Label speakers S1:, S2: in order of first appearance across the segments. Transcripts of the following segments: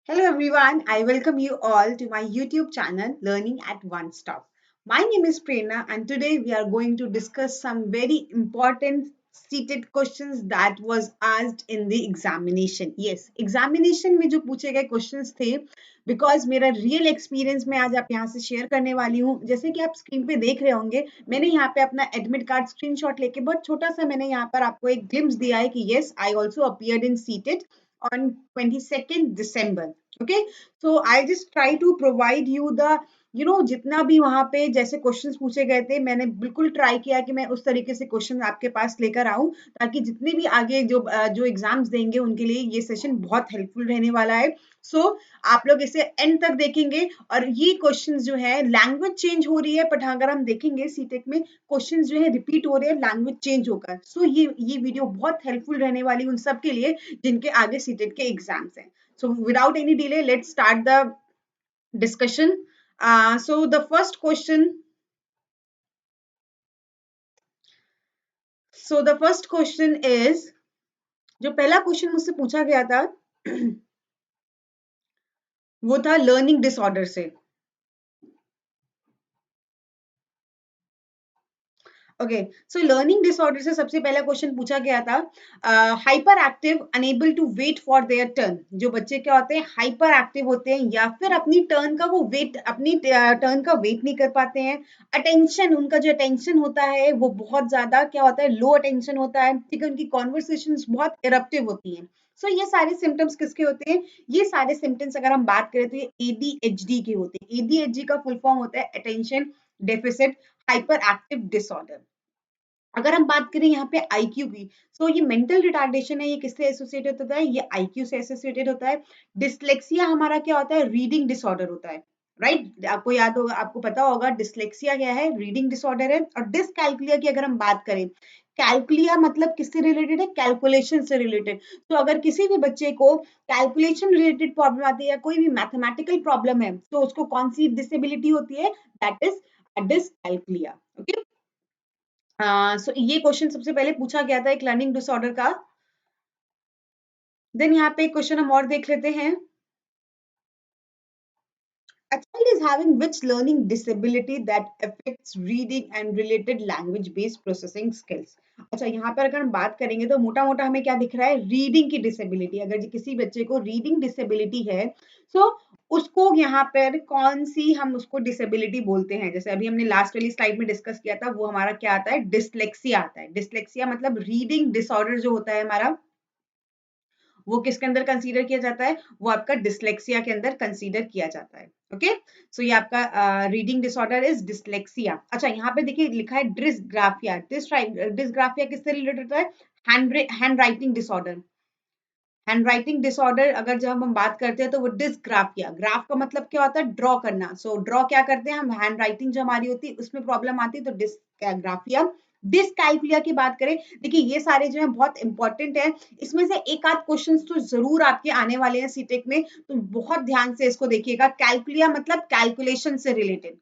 S1: Hello everyone, I welcome you all to my YouTube channel Learning at One Stop. My name is Prerna and today we are going to discuss some very important seated questions that was asked in the examination. Yes, examination में जो पूछे गए questions थे because मेरा real experience मैं आज आप यहाँ से share करने वाली हूँ. जैसे कि आप screen पे देख रहे होंगे, मैंने यहाँ पे अपना admit card screenshot लेके बहुत छोटा सा मैंने यहाँ पर आपको एक glimpse दिया है कि yes, I also appeared in seated on 22nd December. Okay, so I just try to provide you the जितना भी वहां पे जैसे क्वेश्चंस पूछे गए थे मैंने बिल्कुल ट्राई किया कि मैं उस तरीके से क्वेश्चन आपके पास लेकर आऊं ताकि जितने भी आगे जो एग्जाम्स देंगे उनके लिए ये सेशन बहुत हेल्पफुल रहने वाला है. सो आप लोग इसे एंड तक देखेंगे और ये क्वेश्चंस जो है लैंग्वेज चेंज हो रही है बट अगर हम देखेंगे सीटेक में क्वेश्चंस जो है रिपीट हो रहे हैं लैंग्वेज चेंज होकर. सो ये वीडियो बहुत हेल्पफुल रहने वाली उन सब के लिए जिनके आगे सीटेट के एग्जाम्स हैं. So without any delay, let's start the discussion. So the first question. So the first question is जो पहला क्वेश्चन मुझसे पूछा गया था वो था लर्निंग डिसऑर्डर से. ओके, सो लर्निंग डिसऑर्डर से सबसे पहला क्वेश्चन पूछा गया था hyper active unable to wait for their turn. जो बच्चे क्या होते हैं हाइपर एक्टिव होते हैं या फिर अपनी टर्न का वो वेट अपनी टर्न का वेट नहीं कर पाते हैं. अटेंशन उनका जो अटेंशन होता है वो बहुत ज्यादा क्या होता है लो अटेंशन होता है. ठीक है, उनकी कॉन्वर्सेशन बहुत इरप्टिव होती हैं. सो ये सारे सिम्टम्स किसके होते हैं? ये सारे सिम्टम्स अगर हम बात करें तो ये ADHD के होते हैं. ADHD का फुल फॉर्म होता है attention deficit hyper active disorder. अगर हम बात करें यहाँ पे आईक्यू की, तो ये मेंटल रिटार्डेशन है. ये किससे एसोसिएटेड होता है? ये आईक्यू से एसोसिएटेड होता है. डिसलेक्सिया हमारा क्या होता है? रीडिंग डिसऑर्डर होता है. राइट, आपको याद होगा, आपको पता होगा डिसलेक्सिया क्या है? रीडिंग डिसऑर्डर है. और डिसकैल्कुलिया की अगर हम बात करें, कैलकुलिया मतलब किससे रिलेटेड है? कैलकुलेशन से रिलेटेड. तो अगर किसी भी बच्चे को कैलकुलेशन रिलेटेड प्रॉब्लम आती है या कोई भी मैथमेटिकल प्रॉब्लम है तो उसको कौन सी डिसेबिलिटी होती है? That is dyscalculia. Okay, so ये क्वेश्चन सबसे पहले पूछा गया था एक लर्निंग डिसऑर्डर का. देन यहाँ पे क्वेश्चन हम और देख लेते हैं. A child is having which learning disability that affects reading and related language based processing skills. अच्छा, यहाँ पर अगर हम बात करेंगे तो मोटा मोटा हमें क्या दिख रहा है? रीडिंग की डिसेबिलिटी. अगर किसी बच्चे को रीडिंग डिसेबिलिटी है तो उसको यहाँ पर कौन सी हम उसको डिसेबिलिटी बोलते हैं? जैसे अभी हमने लास्ट वाली स्लाइड में डिस्कस किया था वो हमारा क्या आता है? डिसलेक्सिया आता है. डिसलेक्सिया मतलब रीडिंग डिसऑर्डर जो होता है हमारा वो किसके अंदर कंसीडर किया जाता है? वो आपका डिसलेक्सिया के अंदर कंसीडर किया जाता है. ओके, सो ये आपका रीडिंग डिसऑर्डर इज डिसलेक्सिया. अच्छा, यहाँ पे देखिए लिखा है डिसग्राफिया. डिसग्राफिया किससे रिलेटेड होता है? Hand writing disorder. Hand writing disorder अगर जब हम बात करते हैं तो वो डिसग्राफिया. ग्राफ का मतलब क्या होता है? ड्रॉ करना. सो ड्रॉ क्या करते हैं हम? हैंड राइटिंग जो हमारी होती है उसमें प्रॉब्लम आती है तो डिसग्राफिया. डिसकैल्कुलिया की बात करें, देखिए ये सारे जो है बहुत इंपॉर्टेंट है. इसमें से एक आध क्वेश्चन तो जरूर आपके आने वाले हैं सीटेक में, तो बहुत ध्यान से इसको देखिएगा. कैलकुलिया मतलब कैलकुलेशन से रिलेटेड.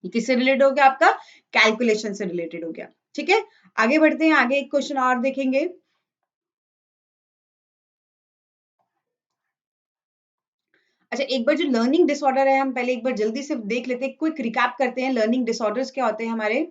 S1: किससे रिलेटेड हो गया? आपका कैलकुलेशन से रिलेटेड हो गया. ठीक है, आगे बढ़ते हैं. आगे एक क्वेश्चन और देखेंगे. अच्छा, एक बार जो लर्निंग डिसऑर्डर है हम पहले एक बार जल्दी से देख लेते हैं. क्विक रिकैप करते हैं लर्निंग डिसऑर्डर्स क्या होते हैं हमारे.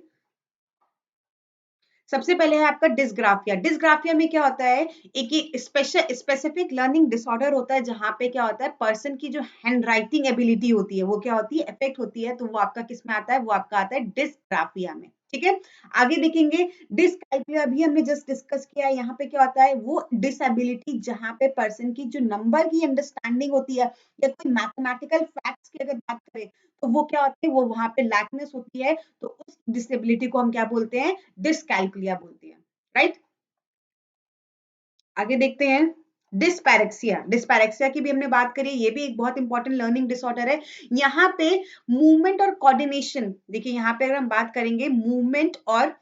S1: सबसे पहले है आपका डिसग्राफिया. डिसग्राफिया में क्या होता है? एक स्पेशल स्पेसिफिक लर्निंग डिसऑर्डर होता है जहां पे क्या होता है पर्सन की जो हैंड राइटिंग एबिलिटी होती है वो क्या होती है? इफेक्ट होती है. तो वो आपका किस में आता है? वो आपका आता है डिसग्राफिया में. ठीक है, आगे देखेंगे. डिसकैल्कुलिया अभी हमने जस्ट डिस्कस किया है. यहाँ पे क्या होता है? वो डिसएबिलिटी जहाँ पे पर्सन की जो नंबर की अंडरस्टैंडिंग होती है या कोई मैथमेटिकल फैक्ट्स की अगर बात करें तो वो क्या होती है? वो वहां पे लैकनेस होती है. तो उस डिसेबिलिटी को हम क्या बोलते हैं? डिसकैल्कुलिया बोलते हैं. राइट, आगे देखते हैं. डिस्पैरेक्सिया. डिस्पैरेक्सिया की भी हमने बात करी. ये भी एक बहुत इंपॉर्टेंट लर्निंग डिसऑर्डर है. यहाँ पे मूवमेंट और कोऑर्डिनेशन, देखिए यहाँ पे अगर हम बात करेंगे मूवमेंट और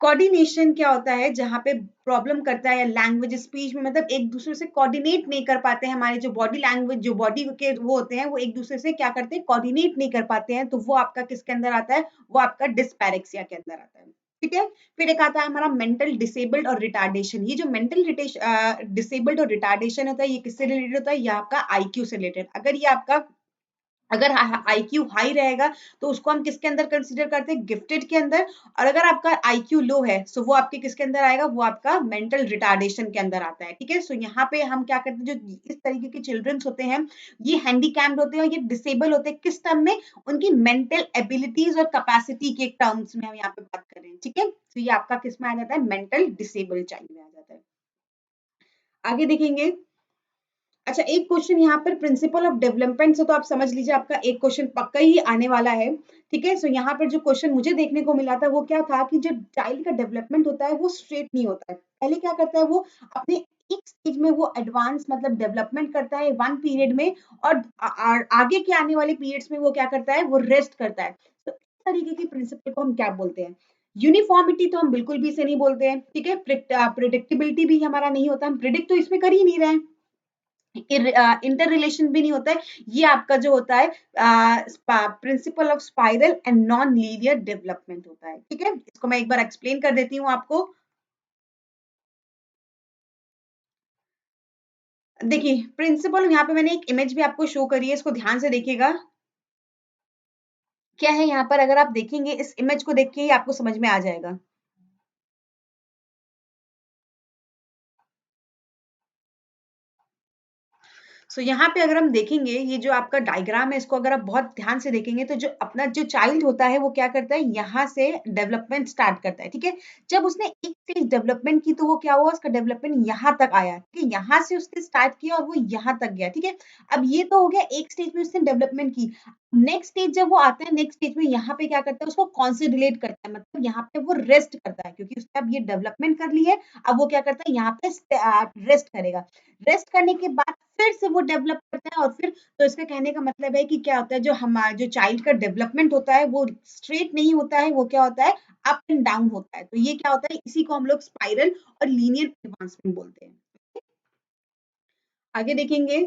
S1: कोऑर्डिनेशन क्या होता है जहां पे प्रॉब्लम करता है लैंग्वेज स्पीच में, मतलब एक दूसरे से कोऑर्डिनेट नहीं कर पाते हैं. हमारे जो बॉडी लैंग्वेज जो बॉडी के वो होते हैं वो एक दूसरे से क्या करते हैं? कोऑर्डिनेट नहीं कर पाते हैं. तो वो आपका किसके अंदर आता है? वो आपका डिस्पैरेक्सिया के अंदर आता है. ठीक है। फिर एक आता है हमारा मेंटल डिसेबल्ड और रिटार्डेशन। ये जो मेंटल डिसेबल्ड और रिटार्डेशन होता है, ये किससे रिलेटेड होता है? ये आपका आईक्यू से रिलेटेड। अगर ये आपका, अगर आईक्यू हाई रहेगा तो उसको हम किसके अंदर कंसीडर करते हैं? गिफ्टेड के अंदर। और अगर आपका आईक्यू लो है सो वो आपके किसके अंदर आएगा? वो आपका मेंटल रिटार्डेशन के अंदर आता है। ठीक है। सो यहाँ पे हम क्या करते हैं, जो इस तरीके के चिल्ड्रंस होते हैं ये हैंडीकैप्ड होते हैं और ये डिसेबल होते हैं किस टर्म में? उनकी मेंटल एबिलिटीज और कैपेसिटी के टर्म्स में हम यहाँ पे बात कर रहे हैं। ठीक है। तो ये आपका किस में आ जाता है? मेंटल डिसेबल चाइल्ड में आ जाता है। आगे देखेंगे। अच्छा, एक क्वेश्चन यहाँ पर प्रिंसिपल ऑफ डेवलपमेंट से तो आप समझ लीजिए आपका एक क्वेश्चन पक्का ही आने वाला है। ठीक है। सो यहाँ पर जो क्वेश्चन मुझे देखने को मिला था वो क्या था कि जो चाइल्ड का डेवलपमेंट होता है वो स्ट्रेट नहीं होता है। पहले क्या करता है वो अपने एक स्टेज में वो एडवांस मतलब डेवलपमेंट करता है वन पीरियड में, और आगे के आने वाले पीरियड्स में वो क्या करता है? वो रेस्ट करता है। तो इस तरीके के प्रिंसिपल को हम क्या बोलते हैं? यूनिफॉर्मिटी तो हम बिल्कुल भी इसे नहीं बोलते हैं। ठीक है। प्रिडिक्टेबिलिटी भी हमारा नहीं होता, हम प्रिडिक्ट तो इसमें कर ही नहीं रहे हैं। इंटर रिलेशन भी नहीं होता है। ये आपका जो होता है principle of spiral and non linear development होता है। ठीक है। इसको मैं एक बार एक्सप्लेन कर देती हूँ आपको। देखिए प्रिंसिपल, यहाँ पे मैंने एक इमेज भी आपको शो करी है, इसको ध्यान से देखिएगा। क्या है यहाँ पर? अगर आप देखेंगे इस इमेज को देख के ही आपको समझ में आ जाएगा। सो यहाँ पे अगर हम देखेंगे ये जो आपका डायग्राम है, इसको अगर आप बहुत ध्यान से देखेंगे तो जो अपना जो चाइल्ड होता है वो क्या करता है? यहाँ से डेवलपमेंट स्टार्ट करता है। ठीक है। जब उसने एक स्टेज डेवलपमेंट की तो वो क्या हुआ? उसका डेवलपमेंट यहाँ तक आया। ठीक है। यहाँ से उसने स्टार्ट किया और वो यहाँ तक गया। ठीक है। अब ये तो हो गया एक स्टेज में उसने डेवलपमेंट की। नेक्स्ट स्टेज जब वो आता है, नेक्स्ट स्टेज में यहाँ पे क्या करता है? उसको कॉन्सिडरेट करता है, मतलब यहाँ पे वो रेस्ट करता है क्योंकि उसने अब ये डेवलपमेंट कर ली है। अब वो क्या करता है? यहाँ पे रेस्ट करेगा। रेस्ट करने के बाद फिर से वो डेवलप करता है और फिर, तो इसका कहने का मतलब है कि क्या होता है, जो हमारा जो चाइल्ड का डेवलपमेंट होता है वो स्ट्रेट नहीं होता है, वो क्या होता है? अप एंड डाउन होता है। तो ये क्या होता है? इसी को हम लोग स्पाइरल और लीनियर एडवांसमेंट बोलते हैं। आगे देखेंगे।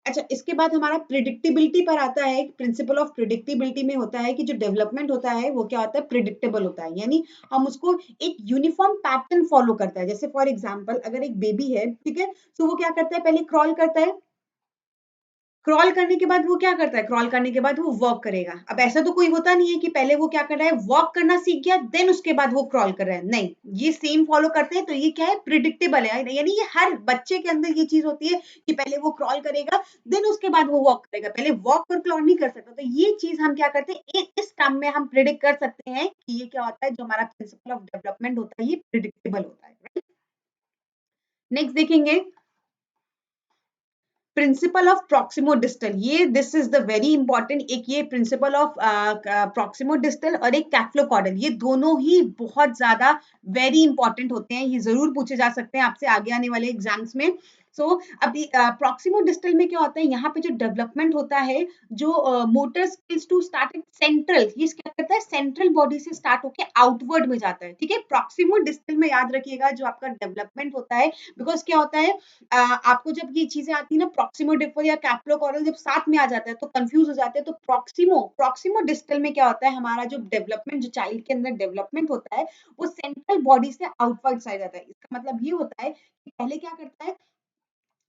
S1: अच्छा, इसके बाद हमारा प्रिडिक्टेबिलिटी पर आता है। प्रिंसिपल ऑफ प्रिडिक्टेबिलिटी में होता है कि जो डेवलपमेंट होता है वो क्या होता है? प्रिडिक्टेबल होता है, यानी हम उसको एक यूनिफॉर्म पैटर्न फॉलो करता है। जैसे फॉर एग्जांपल अगर एक बेबी है, ठीक है, तो वो क्या करता है? पहले क्रॉल करता है। क्रॉल करने के बाद वो क्या करता है? क्रॉल करने के बाद वो वॉक करेगा। अब ऐसा तो कोई होता नहीं है कि पहले वो क्या कर रहा है? वॉक करना सीख गया देन उसके बाद वो क्रॉल कर रहा है। नहीं, ये सेम फॉलो करते हैं। तो ये क्या है? प्रिडिक्टेबल है, यानी ये हर बच्चे के अंदर ये चीज होती है कि पहले वो क्रॉल करेगा देन उसके बाद वो वॉक करेगा। पहले वॉक और क्रॉल नहीं कर सकता। तो ये चीज हम क्या करते हैं? इस टर्म में हम प्रिडिक्ट कर सकते हैं कि ये क्या होता है? जो हमारा प्रिंसिपल ऑफ डेवलपमेंट होता है ये प्रिडिक्टेबल होता है। नेक्स्ट देखेंगे प्रिंसिपल ऑफ प्रॉक्सिमो डिस्टल। ये this is the very important. एक ये प्रिंसिपल ऑफ प्रॉक्सिमो डिस्टल और एक कैफ्लोकॉर्डल, ये दोनों ही बहुत ज्यादा वेरी इंपॉर्टेंट होते हैं। ये जरूर पूछे जा सकते हैं आपसे आगे आने वाले एग्जाम्स में। सो अभी प्रॉक्सिमो डिस्टल में क्या होता है? यहाँ पे जो डेवलपमेंट होता है, जो motor skills to start central, ये क्या करता है? सेंट्रल बॉडी से स्टार्ट होके आउटवर्ड में जाता है। ठीक है। प्रॉक्सिमो डिस्टल में याद रखिएगा जो आपका डेवलपमेंट होता है, बिकॉज क्या होता है, आपको जब ये चीजें आती है ना, प्रॉक्सिमो डिस्टल या कैप्लोकॉरल जब साथ में आ जाता है तो कंफ्यूज हो जाते हैं। तो प्रॉक्सिमो प्रॉक्सिमो डिस्टल में क्या होता है? हमारा जो डेवलपमेंट, जो चाइल्ड के अंदर डेवलपमेंट होता है वो सेंट्रल बॉडी से आउटवर्ड साइड जाता है। इसका मतलब ये होता है कि पहले क्या करता है,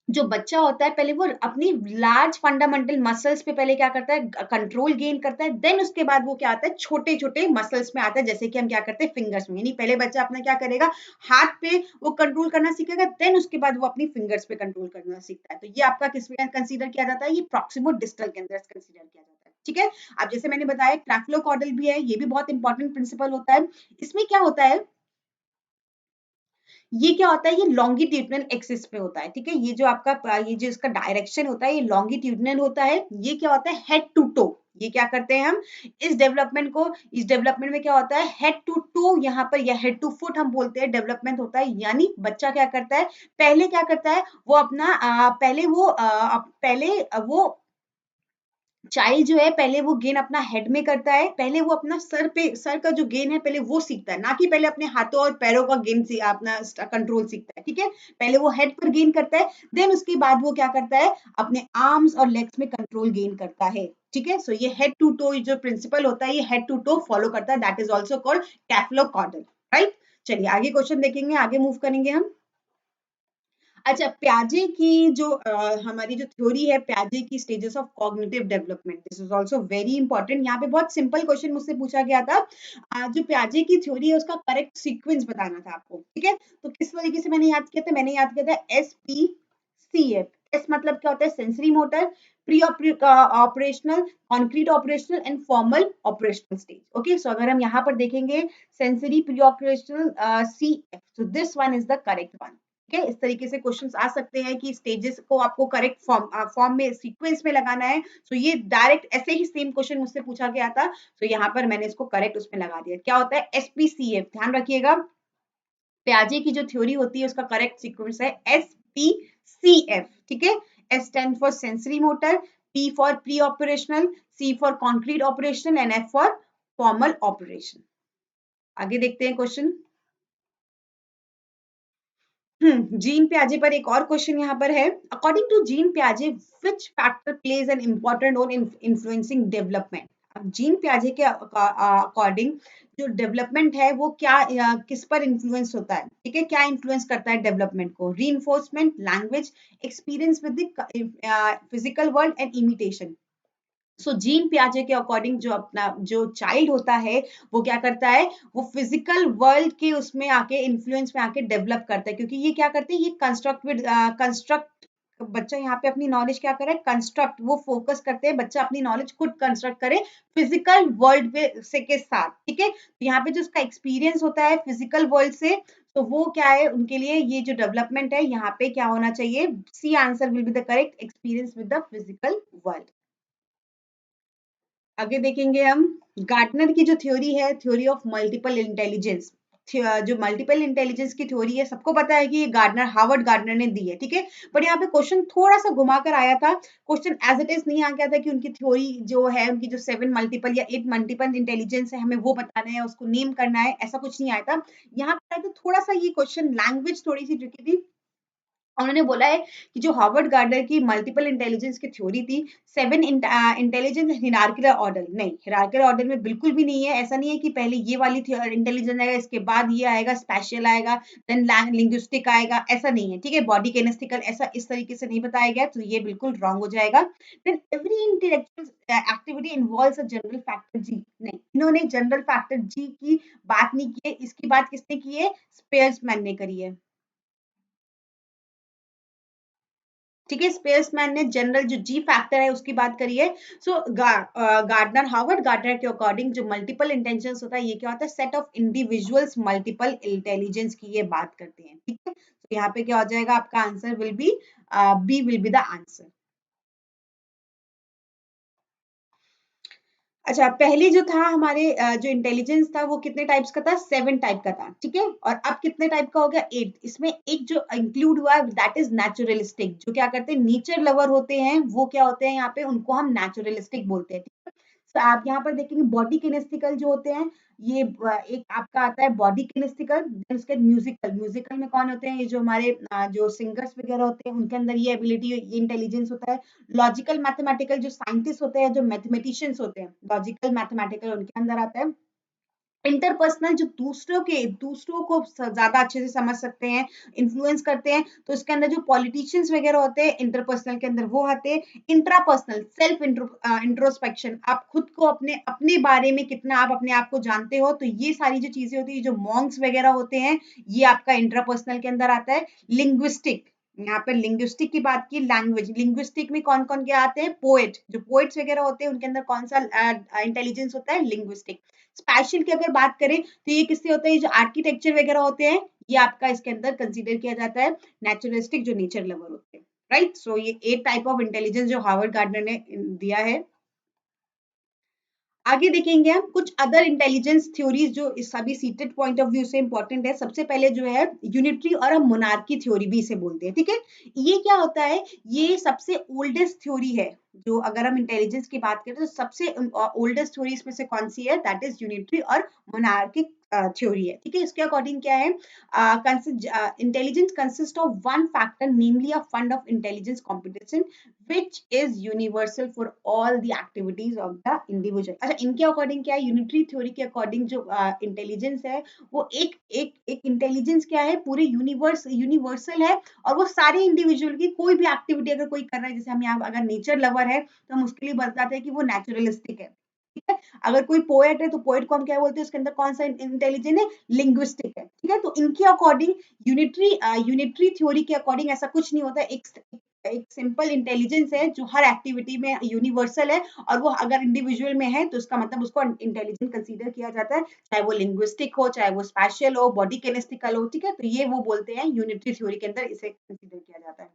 S1: जो बच्चा होता है पहले वो अपनी लार्ज फंडामेंटल मसल्स पे पहले क्या करता है? कंट्रोल गेन करता है। देन उसके बाद वो क्या आता है? छोटे छोटे मसल्स में आता है, जैसे कि हम क्या करते हैं? फिंगर्स में। यानी पहले बच्चा अपना क्या करेगा? हाथ पे वो कंट्रोल करना सीखेगा, देन उसके बाद वो अपनी फिंगर्स पे कंट्रोल करना सीखता है। तो ये आपका किस में कंसीडर किया जाता है? ये प्रॉक्सिमो डिस्टल के अंदर कंसीडर किया जाता है। ठीक है। अब जैसे मैंने बताया क्राफ्लोकॉर्डल भी है, ये भी बहुत इंपॉर्टेंट प्रिंसिपल होता है। इसमें क्या होता है? ये क्या होता है? ये लॉन्गिट्यूडनल एक्सिस पे होता है। ठीक है। ये जो आपका ये जो इसका डायरेक्शन होता है ये लॉन्गिट्यूडनल होता है। ये क्या होता है? Head to toe. ये क्या करते हैं हम इस डेवलपमेंट में क्या होता है? हेड टू टो, यहाँ पर या हेड टू फुट हम बोलते हैं, डेवलपमेंट होता है। यानी बच्चा क्या करता है? पहले क्या करता है? वो अपना पहले वो चाइल्ड जो है पहले वो गेन अपना हेड में करता है, पहले वो अपना सर का जो गेन है पहले वो सीखता है, ना कि पहले अपने हाथों और पैरों का गेन अपना कंट्रोल सीखता है, ठीक है। पहले वो हेड पर गेन करता है, देन उसके बाद वो क्या करता है, अपने आर्म्स और लेग्स में कंट्रोल गेन करता है, ठीक है। सो ये हेड टू टो जो प्रिंसिपल होता है ये हेड टू टो फॉलो करता है, that is also called cephalocaudal, right. चलिए आगे क्वेश्चन देखेंगे, आगे मूव करेंगे हम। अच्छा, प्याजे की जो हमारी जो थ्योरी है, प्याजे की stages of cognitive development, this is also very important. यहाँ पे बहुत सिंपल क्वेश्चन मुझसे पूछा गया था, जो प्याजे की थ्योरी है उसका करेक्ट सीक्वेंस बताना था आपको, ठीक है। तो किस तरीके से मैंने याद किया था, मैंने याद किया था SPCF। एस मतलब क्या होता है, sensory motor, pre operational, concrete operational and formal operational stage. Okay, so अगर हम यहाँ पर देखेंगे sensory pre operational CF, so this one is the correct one. ठीक है, इस तरीके से क्वेश्चंस आ सकते हैं कि स्टेजेस को आपको करेक्ट फॉर्म में सीक्वेंस में लगाना है। सो ये डायरेक्ट ऐसे ही सेम क्वेश्चन मुझसे पूछा गया था, तो यहाँ पर मैंने इसको करेक्ट उसमें लगा दिया। क्या होता है SPCF, ध्यान रखिएगा, प्याजे की जो थ्योरी होती है उसका करेक्ट सीक्वेंस है SPCF, ठीक है। S stand for sensory motor, P for pre operational, C for concrete operational and F for formal operation. आगे देखते हैं क्वेश्चन। जीन प्याजे पर एक और क्वेश्चन यहाँ पर है, अकॉर्डिंग टू जीन प्याजे which factor plays an important role in influencing development. अब जीन प्याजे के अकॉर्डिंग जो डेवलपमेंट है वो क्या किस पर इन्फ्लुएंस होता है, ठीक है, क्या इन्फ्लुएंस करता है डेवलपमेंट को, reinforcement, language, experience with the physical world and imitation. So Jean पियाजे के अकॉर्डिंग जो अपना जो चाइल्ड होता है वो क्या करता है, वो फिजिकल वर्ल्ड के उसमें आके इन्फ्लुएंस में आके डेवलप करता है, क्योंकि ये क्या करते हैं, ये कंस्ट्रक्ट बच्चा यहाँ पे अपनी नॉलेज क्या करे, कंस्ट्रक्ट, वो फोकस करते हैं बच्चा अपनी नॉलेज खुद कंस्ट्रक्ट करे फिजिकल वर्ल्ड से के साथ, ठीक है। तो यहाँ पे जो उसका एक्सपीरियंस होता है फिजिकल वर्ल्ड से, तो वो क्या है उनके लिए, ये जो डेवलपमेंट है यहाँ पे क्या होना चाहिए, C answer will be the correct, experience with the physical world. आगे देखेंगे हम, गार्टनर की जो थ्योरी है, थ्योरी ऑफ मल्टीपल इंटेलिजेंस, जो मल्टीपल इंटेलिजेंस की थ्योरी है सबको पता है कि ये गार्डनर, हार्वर्ड गार्डनर ने दी है, ठीक है। पर यहाँ पे क्वेश्चन थोड़ा सा घुमा कर आया था, क्वेश्चन एज इट इज नहीं आ गया था कि उनकी थ्योरी जो है, उनकी जो 7 मल्टीपल या 8 मल्टीपल इंटेलिजेंस है हमें वो बताना है, उसको नेम करना है, ऐसा कुछ नहीं आया था। यहाँ पे तो थोड़ा सा ये क्वेश्चन लैंग्वेज थोड़ी सी ट्रिकी थी। उन्होंने बोला है कि जो हार्वर्ड गार्डनर की मल्टीपल इंटेलिजेंस की थ्योरी थी, 7 इंटेलिजेंस हिरार्किकल ऑर्डर, नहीं, हिरार्किकल ऑर्डर में बिल्कुल भी नहीं है। ऐसा नहीं है कि पहले ये वाली इंटेलिजेंस आएगा, इसके बाद ये आएगा, स्पेशल आएगा, देन लिंग्विस्टिक आएगा, ऐसा नहीं है, ठीक है। बॉडी केनेस्टिकल ऐसा इस तरीके से नहीं बताया गया, तो ये बिल्कुल रॉन्ग हो जाएगा। Then every intellectual activity involves a general factor G, नहीं, इन्होंने जनरल फैक्टर जी की बात नहीं की है, इसकी बात किसने की है, स्पेयर्समैन ने करी है, ठीक है। स्पेसमैन ने जनरल जो जी फैक्टर है उसकी बात करी है। सो गार्डनर, हार्वर्ड गार्डनर के अकॉर्डिंग जो मल्टीपल इंटेंशंस होता है ये क्या होता है, set of individuals multiple intelligence की ये बात करते हैं, ठीक है। तो यहाँ पे क्या हो जाएगा, आपका answer will be B will be the answer. अच्छा, पहले जो था हमारे जो इंटेलिजेंस था वो कितने टाइप्स का था, 7 टाइप का था, ठीक है। और अब कितने टाइप का हो गया, 8। इसमें एक जो इंक्लूड हुआ है दैट इज नेचुरलिस्टिक, जो क्या करते हैं, नेचर लवर होते हैं, वो क्या होते हैं यहाँ पे, उनको हम नेचुरलिस्टिक बोलते हैं, ठीक है। तो आप यहाँ पर देखेंगे बॉडी किनेस्टिकल जो होते हैं, ये एक आपका आता है बॉडी किनेस्टिकल, देन उसके म्यूजिकल, म्यूजिकल में कौन होते हैं, ये जो हमारे जो सिंगर्स वगैरह होते हैं उनके अंदर ये एबिलिटी, ये इंटेलिजेंस होता है। लॉजिकल मैथमेटिकल जो साइंटिस्ट होते हैं, जो मैथमेटिशियंस होते हैं, लॉजिकल मैथमेटिकल उनके अंदर आता है। इंटरपर्सनल जो दूसरों को ज्यादा अच्छे से समझ सकते हैं, इन्फ्लुएंस करते हैं, तो इसके अंदर जो पॉलिटिशियंस वगैरह होते हैं इंटरपर्सनल के अंदर वो आते हैं। इंट्रापर्सनल सेल्फ इंट्रोस्पेक्शन, आप खुद को अपने अपने बारे में कितना आप अपने आप को जानते हो, तो ये सारी जो चीजें होती है, जो मॉन्क्स वगैरह होते हैं, ये आपका इंट्रापर्सनल के अंदर आता है। लिंग्विस्टिक, यहाँ पर लिंग्विस्टिक की बात की, लैंग्वेज लिंग्विस्टिक में कौन कौन के आते हैं, पोएट, जो पोएट्स वगैरह होते हैं उनके अंदर कौन सा इंटेलिजेंस होता है, लिंग्विस्टिक। स्पैशियल की अगर बात करें तो ये किससे होता है, जो आर्किटेक्चर वगैरह होते हैं, ये आपका इसके अंदर कंसीडर किया जाता है नेचुरलिस्टिक, जो नेचर लवर होते हैं, राइट। सो ये 8 टाइप ऑफ इंटेलिजेंस जो हार्वर्ड गार्डनर ने दिया है। आगे देखेंगे हम कुछ अदर इंटेलिजेंस थ्योरीज जो इस सभी सीटेड पॉइंट ऑफ व्यू से इंपॉर्टेंट है। सबसे पहले जो है यूनिटरी और मोनार्की थ्योरी भी इसे बोलते हैं, ठीक है। ये क्या होता है, ये सबसे ओल्डेस्ट थ्योरी है, जो अगर हम इंटेलिजेंस की बात करें तो सबसे ओल्डेस्ट थ्योरी इसमें से कौन सी है, दैट इज यूनिटरी और मोनार्किक थ्योरी है। ठीक है, इसके अकॉर्डिंग क्या है, intelligence consist of one factor namely a fund of intelligence competition which is universal for all the activities of the individual. अच्छा, इनके अकॉर्डिंग क्या है, यूनिटरी थ्योरी के अकॉर्डिंग जो इंटेलिजेंस है वो एक इंटेलिजेंस क्या है, पूरे यूनिवर्सल है, और वो सारे इंडिविजुअल की कोई भी एक्टिविटी अगर कोई कर रहा है, जैसे हम यहाँ अगर नेचर लवर है तो हम उसके लिए बताते हैं कि वो नेचुरलिस्टिक है। ठीक है, अगर कोई पोएट है तो पोएट को हम क्या बोलते हैं, उसके अंदर कौन सा इंटेलिजेंस है, लिंग्विस्टिक है। ठीक है, तो इनके अकॉर्डिंग यूनिटरी थ्योरी के अकॉर्डिंग ऐसा कुछ नहीं होता, एक सिंपल इंटेलिजेंस है जो हर एक्टिविटी में यूनिवर्सल है, और वो अगर इंडिविजुअल में है तो उसका मतलब उसको इंटेलिजेंट कंसीडर किया जाता है, चाहे वो लिंग्विस्टिक हो, चाहे वो स्पेशल हो, बॉडी केनेस्टिकल हो। ठीक है, तो ये वो बोलते हैं यूनिटरी थ्योरी के अंदर इसे कंसीडर किया जाता है।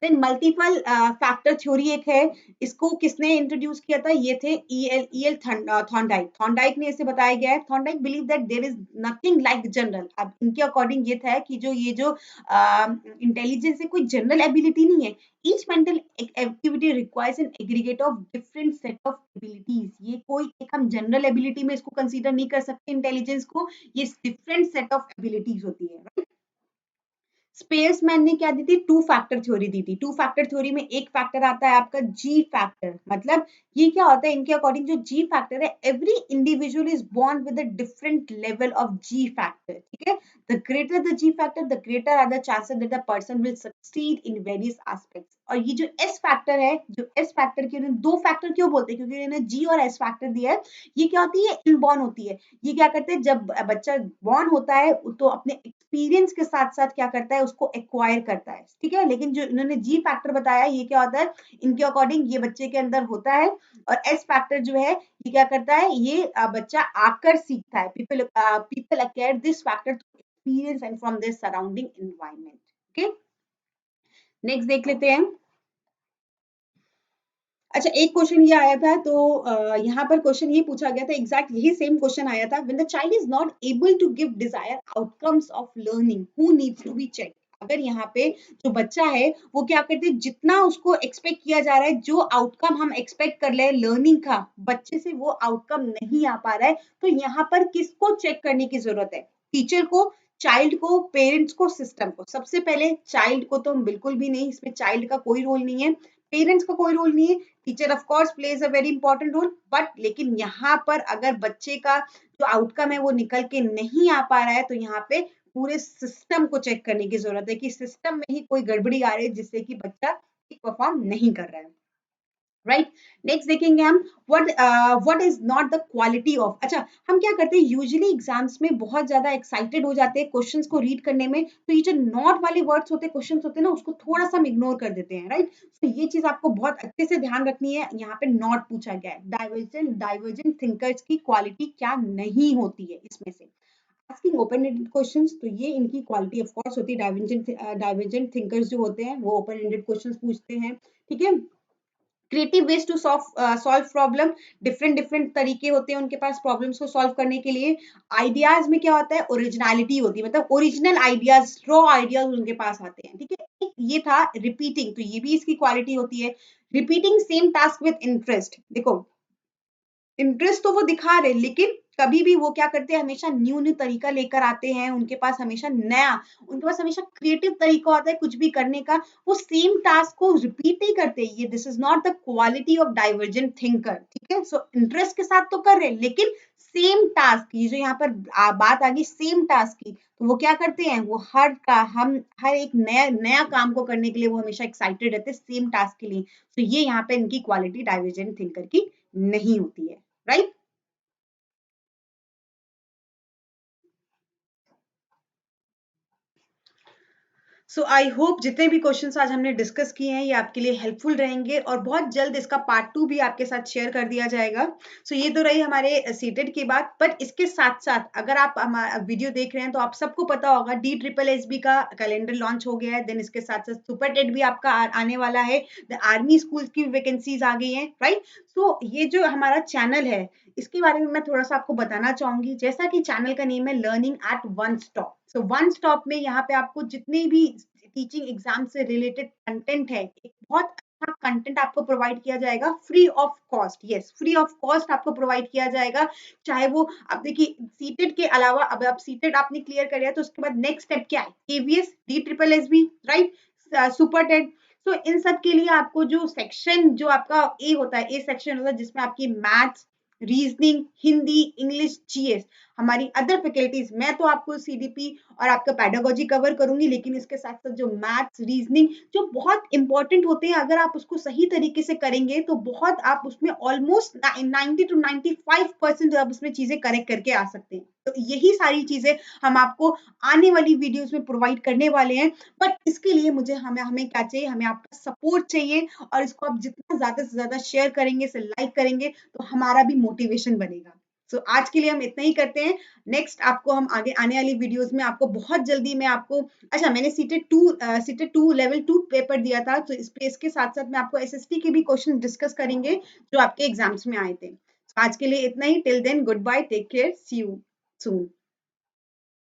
S1: देन मल्टीपल फैक्टर थ्योरी एक है, इसको किसने इंट्रोड्यूस किया था, ये थे ईएल थॉर्नडाइक। थॉर्नडाइक ने इसे बताया गया है। Thorndike believe that there is nothing like general. अब इनके अकॉर्डिंग ये था कि जो इंटेलिजेंस है कोई जनरल एबिलिटी नहीं है, each mental activity requires an aggregate of different set of abilities. ये कोई एक हम जनरल एबिलिटी में इसको कंसीडर नहीं कर सकते इंटेलिजेंस को, ये डिफरेंट सेट ऑफ एबिलिटीज होती है, right? स्पेयर्समैन ने क्या दी थी, टू फैक्टर थ्योरी दी थी। टू फैक्टर थ्योरी में एक फैक्टर आता है आपका जी फैक्टर, मतलब ये क्या होता है, इनके अकॉर्डिंग जो जी फैक्टर है, every individual is born with a different level of G factor. ठीक है, the greater the G factor the greater are the chances that the person will succeed in various aspects. और ये जो S factor है, जो S factor के उन्होंने दो फैक्टर क्यों बोलते हैं, क्योंकि इन्होंने जी और एस फैक्टर दिया है। ये क्या होती है, इनबॉर्न होती है। ये क्या करते हैं, जब बच्चा बॉर्न होता है तो अपने एक्सपीरियंस के साथ साथ क्या करता है, उसको एक्वायर करता है। ठीक है, लेकिन जो इन्होंने जी फैक्टर बताया, ये क्या होता है, इनके अकॉर्डिंग ये बच्चे के अंदर होता है। और एस फैक्टर जो है ये क्या करता है, ये बच्चा आकर सीखता है। People acquire this factor through experience and from their surrounding environment. Okay, next देख लेते हैं। अच्छा, एक क्वेश्चन ये आया था, तो यहाँ पर क्वेश्चन ये पूछा गया था, एग्जैक्ट यही सेम क्वेश्चन आया था, when the child is not able to give desire outcomes of learning who needs to be check. अगर यहाँ पे जो बच्चा है वो क्या करते हैं, जितना उसको एक्सपेक्ट किया जा रहा है, जो आउटकम हम एक्सपेक्ट कर रहे हैं लर्निंग का, बच्चे से वो आउटकम नहीं आ पा रहा है, तो यहाँ पर किसको चेक करने की जरूरत है, टीचर को, चाइल्ड को, पेरेंट्स को, सिस्टम को। सबसे पहले चाइल्ड को तो बिल्कुल भी नहीं, इसमें चाइल्ड का कोई रोल नहीं है, पेरेंट्स का कोई रोल नहीं है, teacher of course plays a very important role, but लेकिन यहाँ पर अगर बच्चे का जो आउटकम है वो निकल के नहीं आ पा रहा है, तो यहाँ पे पूरे सिस्टम को चेक करने की जरूरत है कि सिस्टम में ही कोई गड़बड़ी आ रही है जिससे कि बच्चा ठीक परफॉर्म नहीं कर रहा है। राइट, नेक्स्ट देखेंगे हम, what is not the quality of. अच्छा, हम क्या करते हैं, यूजुअली एग्जाम्स में बहुत ज्यादा एक्साइटेड हो जाते हैं क्वेश्चंस को रीड करने में, तो ये जो नॉट वाले वर्ड्स होते हैं, क्वेश्चंस होते हैं ना, उसको थोड़ा सा हम इग्नोर कर देते हैं। राइट, तो ये चीज आपको बहुत अच्छे से ध्यान रखनी है। यहाँ पे नॉट पूछा गया है, डाइवर्जेंट थिंकर्स की क्वालिटी क्या नहीं होती है इसमें से, आस्किंग ओपन एंडेड क्वेश्चंस, तो ये इनकी क्वालिटी ऑफ कोर्स होती है। डाइवर्जेंट थिंकर्स जो होते हैं वो ओपन एंडेड क्वेश्चंस पूछते हैं। ठीक है, creative ways to solve problem, different different तरीके होते हैं उनके पास प्रॉब्लम्स को सॉल्व करने के लिए। आइडियाज में क्या होता है, ओरिजिनलिटी होती है, मतलब ओरिजिनल आइडियाज, रॉ आइडियाज उनके पास आते हैं। ठीक है, ये था रिपीटिंग, तो ये भी इसकी क्वालिटी होती है। Repeating same task with interest, देखो इंटरेस्ट तो वो दिखा रहे, लेकिन कभी भी वो क्या करते हैं, हमेशा न्यू न्यू तरीका लेकर आते हैं, उनके पास हमेशा नया, उनके पास हमेशा क्रिएटिव तरीका होता है कुछ भी करने का, वो सेम टास्क को रिपीट नहीं करते। ये this is not the quality of divergent thinker. ठीक है, सो इंटरेस्ट के साथ तो कर रहे हैं, लेकिन सेम टास्क, ये जो यहाँ पर बात आ गई सेम टास्क की, तो वो क्या करते हैं, वो हम हर एक नया नया काम को करने के लिए वो हमेशा एक्साइटेड रहते हैं सेम टास्क के लिए। तो ये यहाँ पे इनकी क्वालिटी डाइवर्जेंट थिंकर की नहीं होती है। राइट, सो आई होप जितने भी क्वेश्चंस आज हमने डिस्कस किए हैं ये आपके लिए हेल्पफुल रहेंगे, और बहुत जल्द इसका पार्ट 2 भी आपके साथ शेयर कर दिया जाएगा। सो ये तो रही हमारे सीटेड की बात, बट इसके साथ साथ अगर आप हमारा वीडियो देख रहे हैं तो आप सबको पता होगा DSSB का कैलेंडर लॉन्च हो गया है। देन इसके साथ साथ सुपर टेट भी आपका आने वाला है, द आर्मी स्कूल की वैकेंसीज आ गई हैं। राइट, सो ये जो हमारा चैनल है इसके बारे में मैं थोड़ा सा आपको बताना चाहूंगी। जैसा कि चैनल का नेम है learning at one stop, so one stop में यहाँ पे आपको जितने भी टीचिंग एग्जाम से रिलेटेड कंटेंट है, एक बहुत अच्छा कंटेंट आपको प्रोवाइड किया जाएगा free of cost. Yes, free of cost आपको प्रोवाइड किया जाएगा। चाहे वो अब देखिए सीटेट के अलावा, अब आप सीटेट आपने क्लियर कर लिया तो उसके बाद नेक्स्ट स्टेप क्या है, KVS, D triple S B, right, super TET. तो इन सब के लिए आपको जो सेक्शन जो आपका ए होता है, ए सेक्शन होता है जिसमें आपकी maths, reasoning, Hindi, English, GS, हमारी अदर फैकल्टीज, मैं तो आपको सीडीपी और आपका पेडागोजी कवर करूंगी, लेकिन इसके साथ साथ जो मैथ्स, रीजनिंग जो बहुत इंपॉर्टेंट होते हैं, अगर आप उसको सही तरीके से करेंगे तो बहुत आप उसमें ऑलमोस्ट 90 टू 95% आप उसमें चीजें करेक्ट करके आ सकते हैं। तो यही सारी चीजें हम आपको आने वाली वीडियोस में प्रोवाइड करने वाले हैं। बट इसके लिए मुझे हमें हमें क्या चाहिए, हमें आपका सपोर्ट चाहिए, और इसको आप जितना ज्यादा से ज्यादा शेयर करेंगे, से लाइक करेंगे, तो हमारा भी मोटिवेशन बनेगा। सो आज के लिए हम इतना ही करते हैं। नेक्स्ट आपको हम आगे आने वाली वीडियोस में आपको बहुत जल्दी मैं आपको, अच्छा मैंने सीटेट 2 लेवल 2 पेपर दिया था, तो इस पे इसके साथ साथ मैं आपको एसएसटी के भी क्वेश्चन डिस्कस करेंगे जो आपके एग्जाम्स में आए थे। आज के लिए इतना ही, till then goodbye, take care, see you soon.